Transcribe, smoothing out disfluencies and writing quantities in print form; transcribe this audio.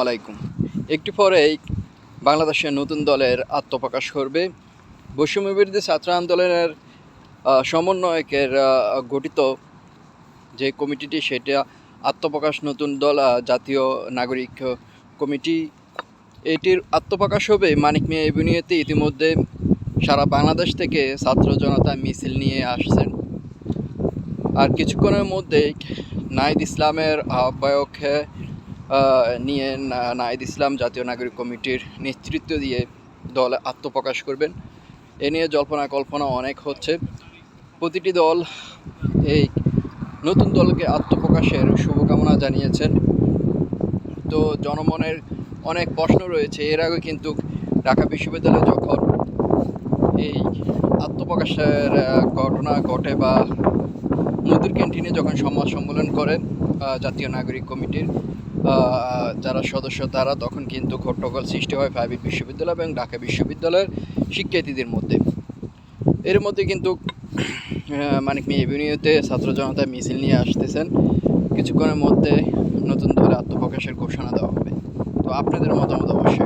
আলাইকুম। একটু পরেই বাংলাদেশের নতুন দলের আত্মপ্রকাশ করবে। বৈষম্যবিরোধী ছাত্র আন্দোলনের সমন্বয়কের গঠিত যে কমিটিটি, সেটা আত্মপ্রকাশ নতুন দল জাতীয় নাগরিক কমিটি। এটির আত্মপ্রকাশ হবে মানিক মিয়া এভিনিউতে। ইতিমধ্যে সারা বাংলাদেশ থেকে ছাত্র জনতা মিছিল নিয়ে আসছেন। আর কিছুক্ষণের মধ্যেই নাহিদ ইসলামের আহ্বায়ক নিয়ে নাহিদ ইসলাম জাতীয় নাগরিক কমিটির নেতৃত্ব দিয়ে দল আত্মপ্রকাশ করবেন। এ নিয়ে জল্পনা কল্পনা অনেক হচ্ছে। প্রতিটি দল এই নতুন দলকে আত্মপ্রকাশের শুভকামনা জানিয়েছেন। তো জনমনের অনেক প্রশ্ন রয়েছে। এর আগে কিন্তু ঢাকা বিশ্ববিদ্যালয়ে যখন এই আত্মপ্রকাশের ঘটনা ঘটে বা মধুর ক্যান্টিনে যখন সংবাদ সম্মেলন করেন জাতীয় নাগরিক কমিটির যারা সদস্য, তারা তখন কিন্তু হট্টগোল সৃষ্টি হয় প্রাইভেট বিশ্ববিদ্যালয় এবং ঢাকা বিশ্ববিদ্যালয়ের শিক্ষার্থীদের মধ্যে। এর মধ্যে কিন্তু মানিক মিয়া এভিনিউতে ছাত্র জনতা মিছিল নিয়ে আসতেছেন। কিছুক্ষণের মধ্যে নতুন দলে আত্মপ্রকাশের ঘোষণা দেওয়া হবে। তো আপনাদের মতামত অবশ্যই